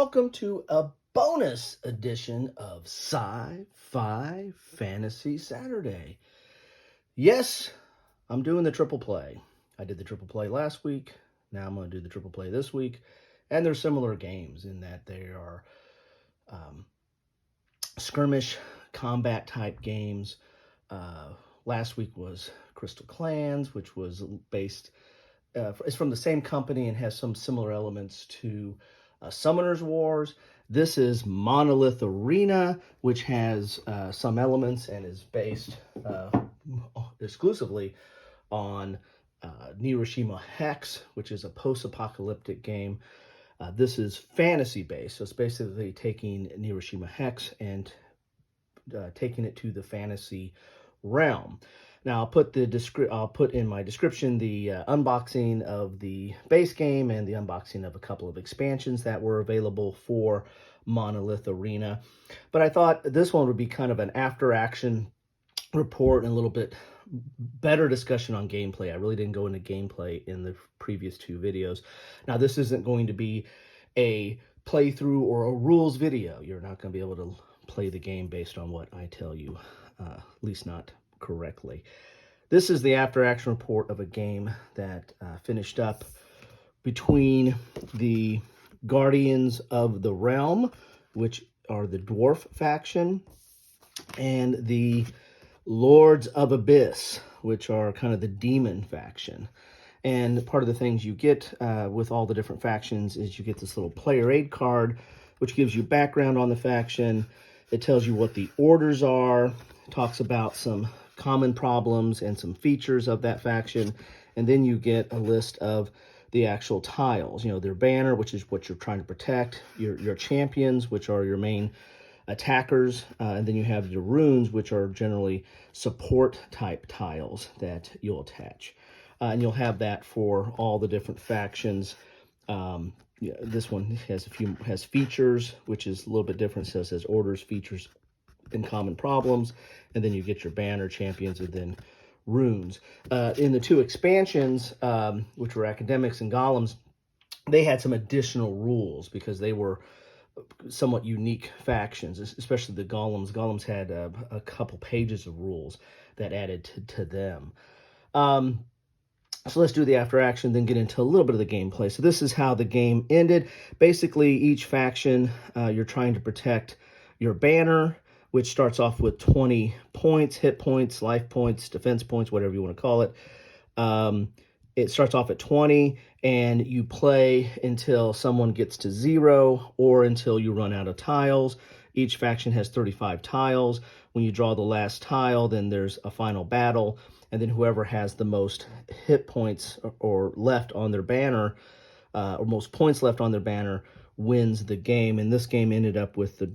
welcome to a bonus edition of Sci-Fi Fantasy Saturday. Yes, I'm doing the triple play. I did the triple play last week. Now I'm going to do the triple play this week. And they're similar games in that they are skirmish combat type games. Last week was Crystal Clans, which was based, it's from the same company and has some similar elements to Summoner's Wars. This is Monolith Arena, which has some elements and is based exclusively on Neuroshima Hex, which is a post-apocalyptic game. This is fantasy-based, so it's basically taking Neuroshima Hex and taking it to the fantasy realm. Now, I'll put in my description the unboxing of the base game and the unboxing of a couple of expansions that were available for Monolith Arena. But I thought this one would be kind of an after-action report and a little bit better discussion on gameplay. I really didn't go into gameplay in the previous two videos. Now, this isn't going to be a playthrough or a rules video. You're not going to be able to play the game based on what I tell you, at least not correctly. This is the after-action report of a game that finished up between the Guardians of the Realm, which are the Dwarf faction, and the Lords of Abyss, which are kind of the Demon faction. And part of the things you get with all the different factions is you get this little player aid card, which gives you background on the faction. It tells you what the orders are, talks about some common problems and some features of that faction, and then you get a list of the actual tiles. You know, their banner, which is what you're trying to protect, your champions, which are your main attackers, and then you have your runes, which are generally support type tiles that you'll attach. And you'll have that for all the different factions. This one has features, which is a little bit different. So it says orders, features, and common problems, and then you get your banner, champions, and then runes. In the two expansions, which were academics and golems, they had some additional rules because they were somewhat unique factions, especially the golems. Golems had a couple pages of rules that added to them. So let's do the after action, then get into a little bit of the gameplay. So this is how the game ended. Basically, each faction, you're trying to protect your banner, which starts off with 20 points, hit points, life points, defense points, whatever you want to call it. It starts off at 20, and you play until someone gets to 0 or until you run out of tiles. Each faction has 35 tiles. When you draw the last tile, then there's a final battle, and then whoever has the most hit points or left on their banner, or most points left on their banner, wins the game. And this game ended up with the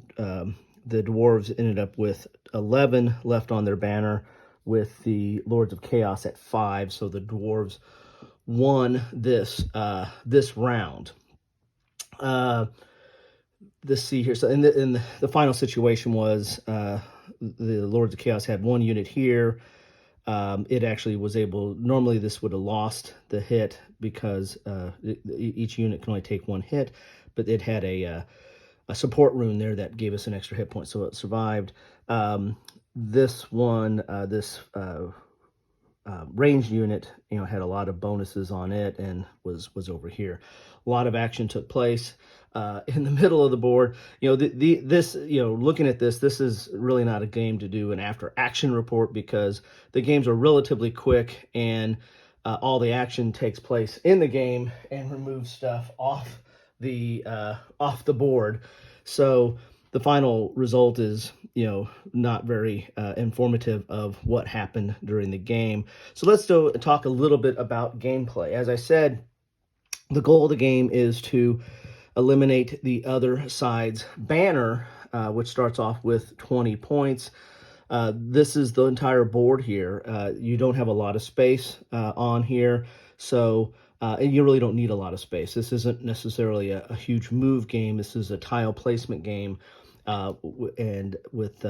dwarves ended up with 11 left on their banner, with the Lords of Chaos at 5. So the dwarves won this round. Let's see here. So in the final situation was the Lords of Chaos had one unit here. It actually was able. Normally this would have lost the hit because each unit can only take one hit, but it had a support rune there that gave us an extra hit point, so it survived. This one, ranged unit, had a lot of bonuses on it and was over here. A lot of action took place in the middle of the board. Looking at this is really not a game to do an after action report because the games are relatively quick and all the action takes place in the game and removes stuff off the board. So the final result is, not very informative of what happened during the game. So let's talk a little bit about gameplay. As I said, the goal of the game is to eliminate the other side's banner, which starts off with 20 points. This is the entire board here. You don't have a lot of space on here, so and you really don't need a lot of space. This isn't necessarily a huge move game. This is a tile placement game, and with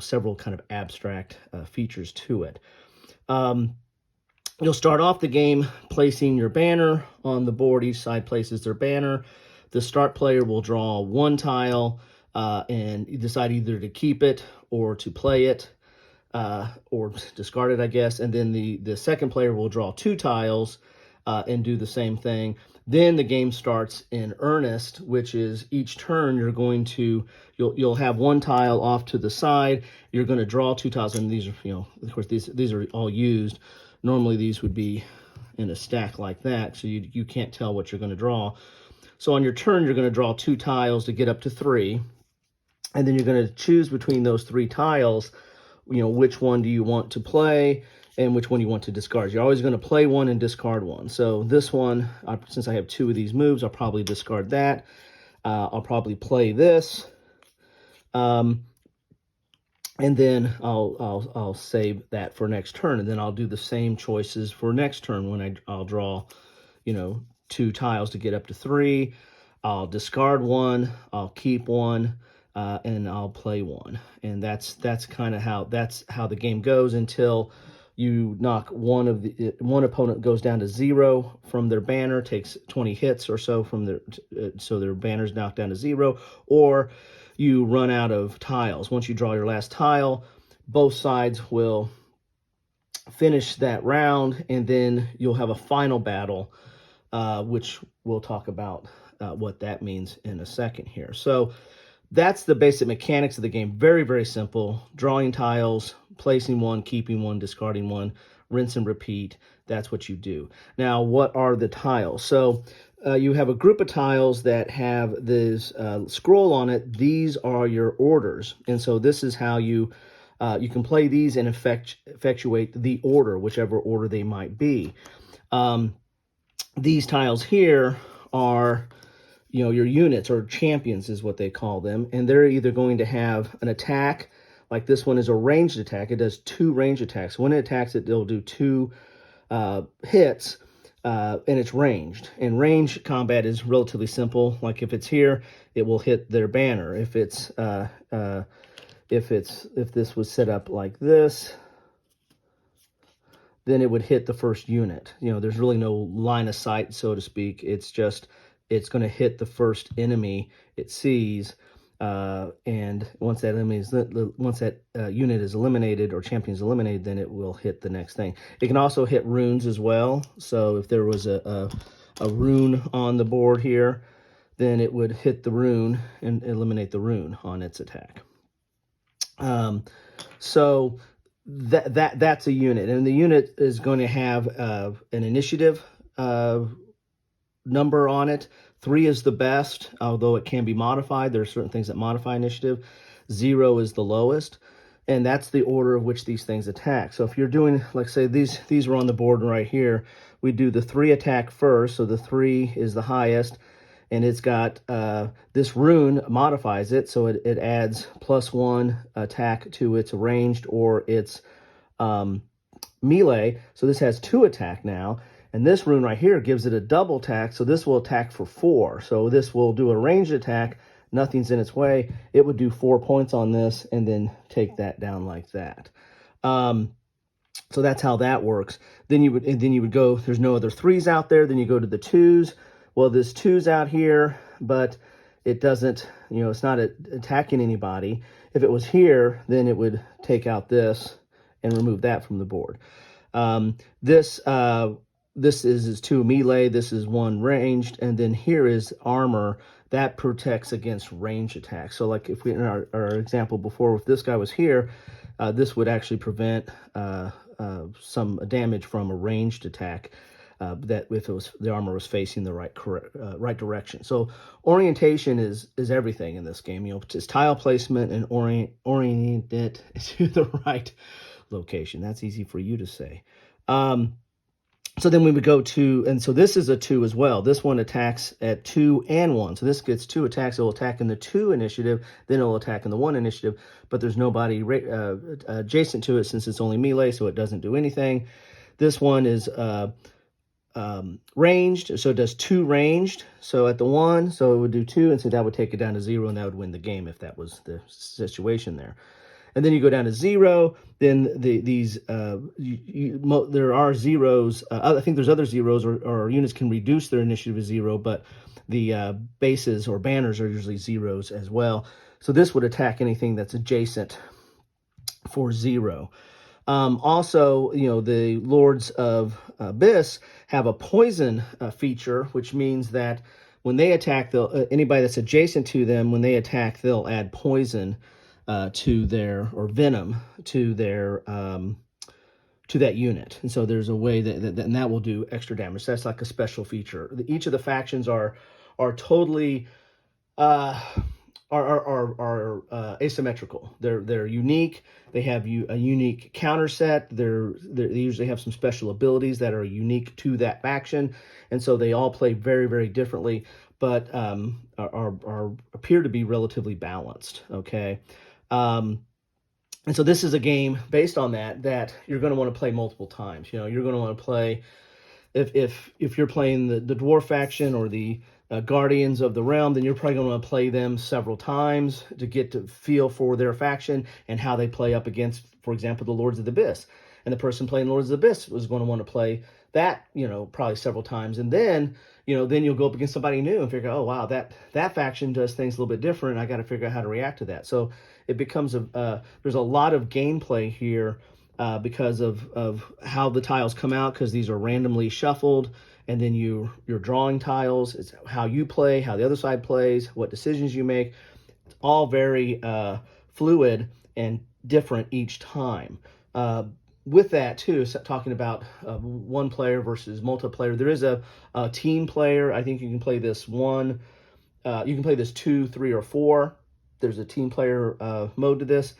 several kind of abstract features to it. You'll start off the game placing your banner on the board. Each side places their banner. The start player will draw one tile and decide either to keep it or to play it or discard it, I guess. And then the second player will draw two tiles and do the same thing. Then the game starts in earnest, which is each turn you're going to, you'll have one tile off to the side. You're going to draw two tiles, and these are, of course, these are all used. Normally these would be in a stack like that, so you can't tell what you're going to draw. So on your turn, you're going to draw two tiles to get up to three, and then you're going to choose between those three tiles, which one do you want to play and which one you want to discard. You're always going to play one and discard one. So this one, since I have two of these moves, I'll probably discard that. I'll probably play this. And then I'll save that for next turn, and then I'll do the same choices for next turn when I'll draw, two tiles to get up to three. I'll discard one, I'll keep one, and I'll play one. And that's kind of how the game goes until you knock one opponent goes down to 0 from their banner, takes 20 hits or so from their banner's knocked down to 0, or you run out of tiles. Once you draw your last tile, both sides will finish that round, and then you'll have a final battle, which we'll talk about what that means in a second here. So that's the basic mechanics of the game. Very, very simple. Drawing tiles, placing one, keeping one, discarding one, rinse and repeat. That's what you do. Now, what are the tiles? So you have a group of tiles that have this scroll on it. These are your orders. And so this is how you can play these and effectuate the order, whichever order they might be. These tiles here are your units, or champions is what they call them, and they're either going to have an attack, like this one is a ranged attack. It does 2 ranged attacks. When it attacks it, it'll do 2 hits, and it's ranged. And ranged combat is relatively simple. Like if it's here, it will hit their banner. If this was set up like this, then it would hit the first unit. There's really no line of sight, so to speak. It's going to hit the first enemy it sees, and once that unit is eliminated, or champion is eliminated, then it will hit the next thing. It can also hit runes as well. So if there was a rune on the board here, then it would hit the rune and eliminate the rune on its attack. So that's a unit, and the unit is going to have an initiative number on it. 3 is the best, although it can be modified. There are certain things that modify initiative. 0 is the lowest, and that's the order of which these things attack. So if you're doing, like say these are on the board right here, we do the 3 attack first. So the 3 is the highest, and it's got this rune modifies it, so it adds +1 attack to its ranged or its melee. So this has 2 attack now. And this rune right here gives it a double attack, so this will attack for 4. So this will do a ranged attack, nothing's in its way. It would do 4 points on this and then take that down like that. So that's how that works. Then you would go, there's no other 3s out there, then you go to the 2s. Well, there's 2s out here, but it doesn't, it's not attacking anybody. If it was here, then it would take out this and remove that from the board. This is 2 melee, this is 1 ranged, and then here is armor that protects against range attacks. So like if we, in our example before, if this guy was here, this would actually prevent some damage from a ranged attack, that if the armor was facing the right direction. So orientation is everything in this game. It's tile placement and orient it to the right location. That's easy for you to say. So then we would go to, and so this is a 2 as well. This one attacks at 2 and 1. So this gets 2 attacks. It will attack in the 2 initiative, then it will attack in the 1 initiative, but there's nobody adjacent to it since it's only melee, so it doesn't do anything. This one is ranged, so it does 2 ranged. So at the 1, so it would do 2, and so that would take it down to 0, and that would win the game if that was the situation there. And then you go down to 0. Then there are zeros. I think there's other zeros, or units can reduce their initiative to 0, but the bases or banners are usually zeros as well. So this would attack anything that's adjacent for 0. Also, the Lords of Abyss have a poison feature, which means that when they attack, anybody that's adjacent to them, when they attack, they'll add poison to their, or venom to their, to that unit. And so there's a way and that will do extra damage. That's like a special feature. Each of the factions are totally asymmetrical. They're unique. They have a unique counter set. They usually have some special abilities that are unique to that faction, and so they all play very, very differently, but appear to be relatively balanced. Okay, and so this is a game based on that you're going to want to play multiple times. You're going to want to play if you're playing the dwarf faction or the Guardians of the Realm, then you're probably going to want to play them several times to get to feel for their faction and how they play up against, for example, the Lords of the Abyss. And the person playing Lords of the Abyss was going to want to play that, probably several times. And then, then you'll go up against somebody new and figure, oh, wow, that faction does things a little bit different. I got to figure out how to react to that. So it becomes there's a lot of gameplay here because of how the tiles come out, because these are randomly shuffled. And then you're drawing tiles. It's how you play, how the other side plays, what decisions you make. It's all very fluid and different each time. With that, too, talking about one player versus multiplayer, there is a team player. I think you can play this you can play this 2, 3, or 4. There's a team player mode to this.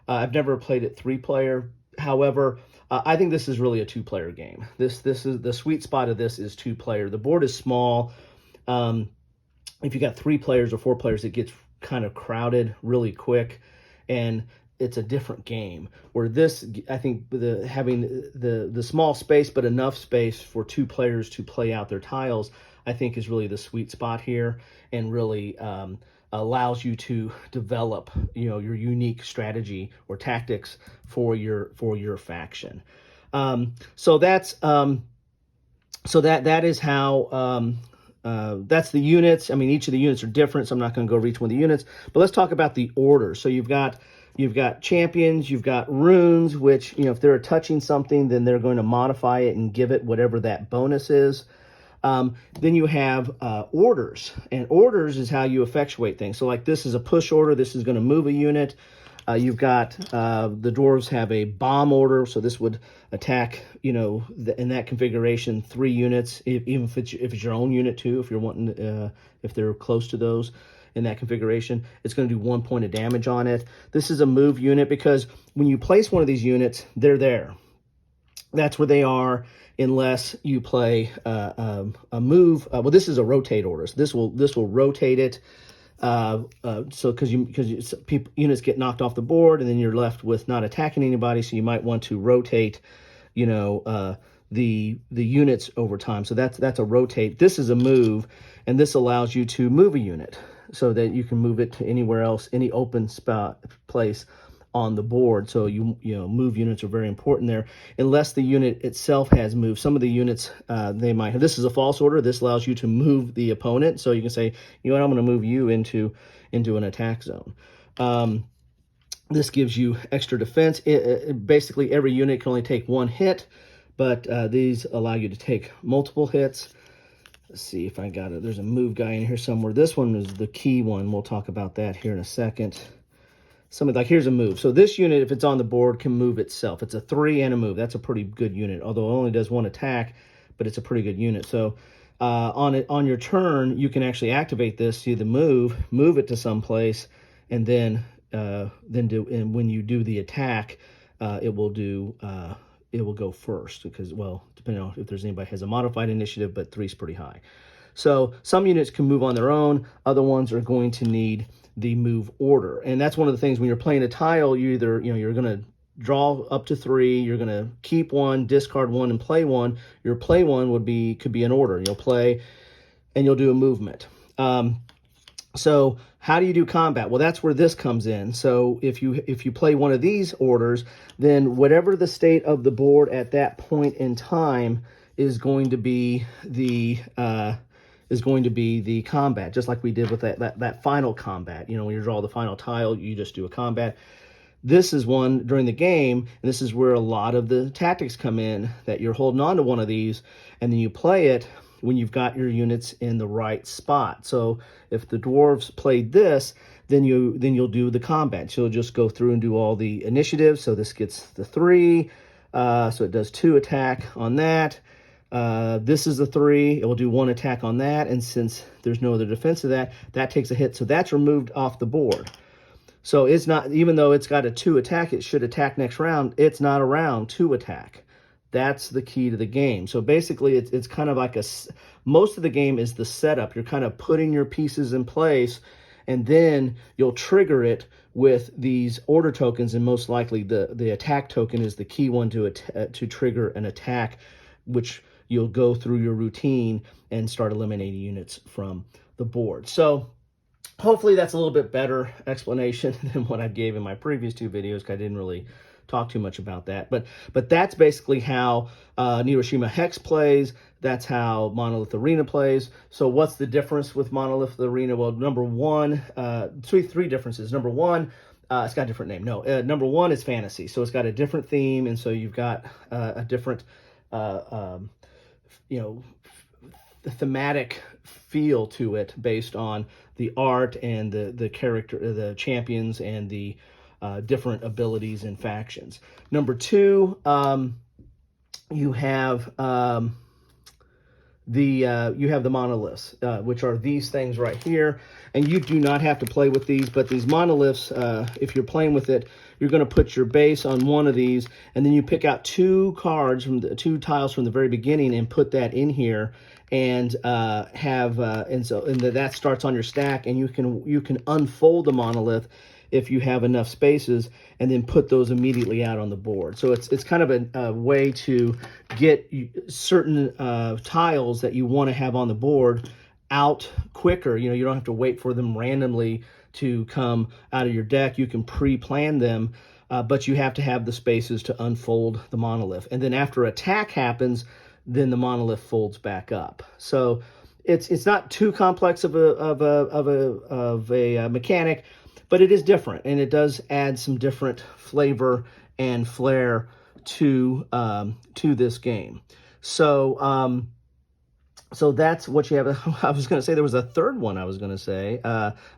I've never played it 3-player. However, I think this is really a 2-player game. This is the sweet spot of this is 2-player. The board is small. If you got 3 players or 4 players, it gets kind of crowded really quick, and it's a different game. Where this, I think, having the small space but enough space for 2 players to play out their tiles, I think is really the sweet spot here, and really allows you to develop, your unique strategy or tactics for your faction. So that's that is how that's the units. I mean, each of the units are different, so I'm not going to go over each one of the units. But let's talk about the order. So you've got champions, you've got runes, which if they're touching something, then they're going to modify it and give it whatever that bonus is. Then you have orders, and orders is how you effectuate things. So like this is a push order. This is going to move a unit. You've got the dwarves have a bomb order, so this would attack, in that configuration 3 units, even if it's your own unit too. If you're wanting, if they're close to those in that configuration, it's going to do 1 point of damage on it. This is a move unit because when you place one of these units, they're there. That's where they are, unless you play a move. Well, this is a rotate order. So this will rotate it. So because units get knocked off the board, and then you're left with not attacking anybody. So you might want to rotate, the units over time. So that's a rotate. This is a move, and this allows you to move a unit so that you can move it to anywhere else, any open place on the board. So move units are very important there, unless the unit itself has moved. Some of the units they might have. This is a false order. This allows you to move the opponent, so you can say, I'm going to move you into an attack zone. This gives you extra defense. Basically every unit can only take 1 hit, but these allow you to take multiple hits. Let's see if I got it. There's a move guy in here somewhere. This one is the key one. We'll talk about that here in a second. Something like, here's a move. So this unit, if it's on the board, can move itself. It's a 3 and a move. That's a pretty good unit, although it only does 1 attack, but it's a pretty good unit. So on your turn, you can actually activate this, see the move it to someplace, and then when you do the attack, it will go first, because, well, depending on if there's anybody has a modified initiative, but 3's pretty high. So some units can move on their own. Other ones are going to need the move order. And that's one of the things when you're playing a tile, you either, you're going to draw up to 3, you're going to keep 1, discard 1, and play 1. Your play 1 could be an order. You'll play and you'll do a movement. So how do you do combat? Well, that's where this comes in. So if you play one of these orders, then whatever the state of the board at that point in time is going to be the combat, just like we did with that final combat. You know, when you draw the final tile, you just do a combat. This is one during the game, and this is where a lot of the tactics come in, that you're holding on to one of these, and then you play it when you've got your units in the right spot. So if the dwarves played this, then you'll do the combat. So you'll just go through and do all the initiatives. So this gets the 3, so it does 2 attack on that. This is the 3. It will do 1 attack on that, and since there's no other defense of that, that takes a hit. So that's removed off the board. So it's not, even though it's got a 2 attack, it should attack next round. It's not a round 2 attack. That's the key to the game. So basically, it's kind of like most of the game is the setup. You're kind of putting your pieces in place, and then you'll trigger it with these order tokens, and most likely the attack token is the key one to trigger an attack, which you'll go through your routine and start eliminating units from the board. So hopefully that's a little bit better explanation than what I gave in my previous 2 videos, because I didn't really talk too much about that. But that's basically how Neuroshima Hex plays. That's how Monolith Arena plays. So what's the difference with Monolith Arena? Well, number one, three differences. Number one, it's got a different name. No, number one is fantasy. So it's got a different theme, and so you've got a different, you know, the thematic feel to it based on the art and the character, the champions, and the different abilities and factions. Number two, you have the monoliths, which are these things right here, and you do not have to play with these, but these monoliths, if you're playing with it, you're going to put your base on one of these, and then you pick out 2 cards from the 2 tiles from the very beginning and put that in here, and that starts on your stack, and you can unfold the monolith if you have enough spaces, and then put those immediately out on the board. So it's kind of a way to get certain tiles that you want to have on the board out quicker. You know, you don't have to wait for them randomly to come out of your deck. You can pre-plan them, but you have to have the spaces to unfold the monolith. And then after attack happens, then the monolith folds back up. So it's not too complex of a mechanic, but it is different, and it does add some different flavor and flair to this game. So so that's what you have. I was going to say there was a third one I was going to say.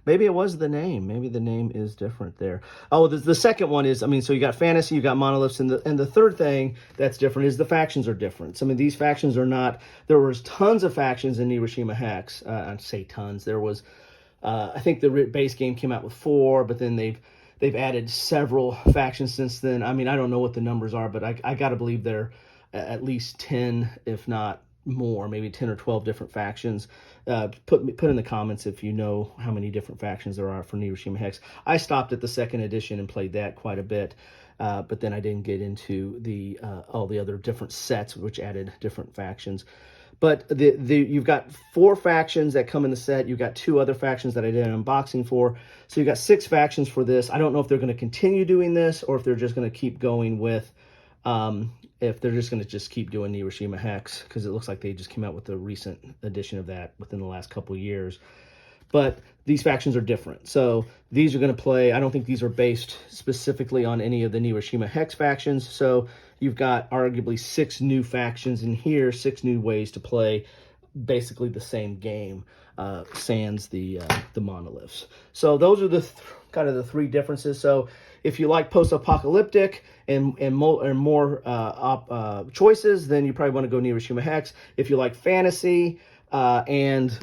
Maybe it was the name. Maybe the name is different there. Oh, the second one is, I mean, so you got fantasy, you got monoliths, and the third thing that's different is the factions are different. So, I mean, these factions are not, there was tons of factions in Neuroshima Hex. I'd say tons. There was, I think the base game came out with 4, but then they've added several factions since then. I mean, I don't know what the numbers are, but I got to believe they're at least 10, if not more, maybe 10 or 12 different factions. Put in the comments if you know how many different factions there are for Neuroshima Hex. I stopped at the 2nd edition and played that quite a bit, but then I didn't get into the all the other different sets which added different factions. But you've got 4 factions that come in the set. You've got 2 other factions that I did an unboxing for. So you've got 6 factions for this. I don't know if they're going to continue doing this, or if they're just going to keep going with if they're just going to keep doing Neuroshima Hex, because it looks like they just came out with a recent edition of that within the last couple of years. But these factions are different. So these are going to play, I don't think these are based specifically on any of the Neuroshima Hex factions. So you've got arguably 6 new factions in here, 6 new ways to play basically the same game, sans the monoliths. So those are the kind of the 3 differences. So if you like post-apocalyptic and more choices, then you probably want to go Neuroshima Hex. If you like fantasy and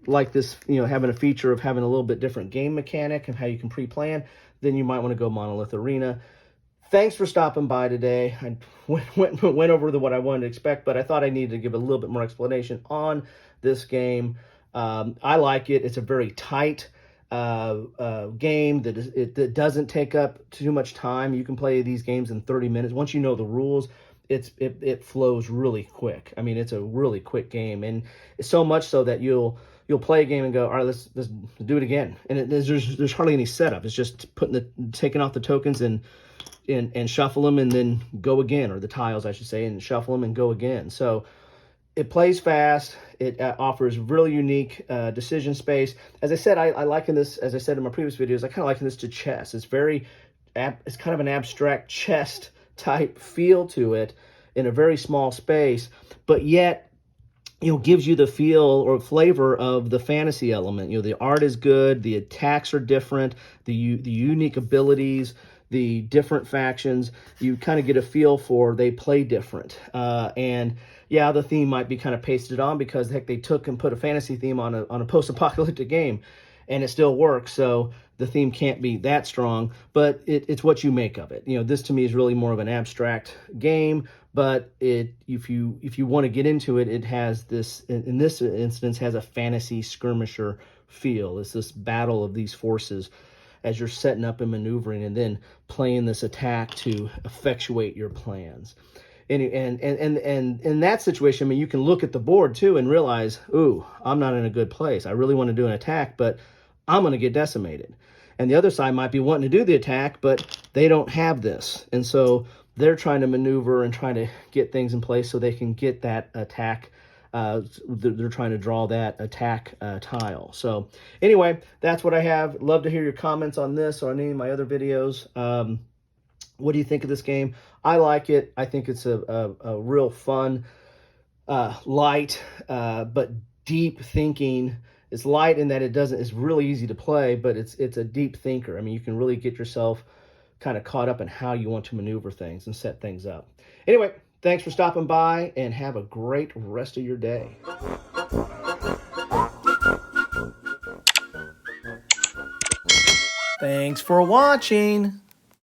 like this, you know, having a feature of having a little bit different game mechanic and how you can pre-plan, then you might want to go Monolith Arena. Thanks for stopping by today. I went over what I wanted to expect, but I thought I needed to give a little bit more explanation on this game. I like it. It's a very tight game that doesn't take up too much time. You can play these games in 30 minutes. Once you know the rules, it flows really quick. I mean, it's a really quick game, and so much so that you'll you'll play a game and go, all right, let's do it again. And there's hardly any setup. It's just taking off the tokens and shuffle them and then go again, or the tiles, I should say, and shuffle them and go again. So it plays fast. It offers really unique decision space. As I said, I liken this, as I said in my previous videos, I kind of liken this to chess. It's it's kind of an abstract chess type feel to it in a very small space, but yet, gives you the feel or flavor of the fantasy element. The art is good, the attacks are different, the unique abilities, the different factions, you kind of get a feel for they play different. And yeah, the theme might be kind of pasted on because heck, they took and put a fantasy theme on a post-apocalyptic game, and it still works. So the theme can't be that strong, but it's what you make of it. This to me is really more of an abstract game, but if you want to get into it, it has this, in this instance, has a fantasy skirmisher feel. It's this battle of these forces as you're setting up and maneuvering and then playing this attack to effectuate your plans. And in that situation, I mean, you can look at the board too and realize, ooh, I'm not in a good place. I really want to do an attack, but I'm going to get decimated. And the other side might be wanting to do the attack, but they don't have this. And so they're trying to maneuver and trying to get things in place so they can get that attack. They're trying to draw that attack tile. So anyway, that's what I have. Love to hear your comments on this or on any of my other videos. What do you think of this game? I like it. I think it's a real fun, light, but deep thinking. It's light in that it's really easy to play, but it's a deep thinker. I mean, you can really get yourself kind of caught up in how you want to maneuver things and set things up. Anyway, thanks for stopping by and have a great rest of your day. Thanks for watching.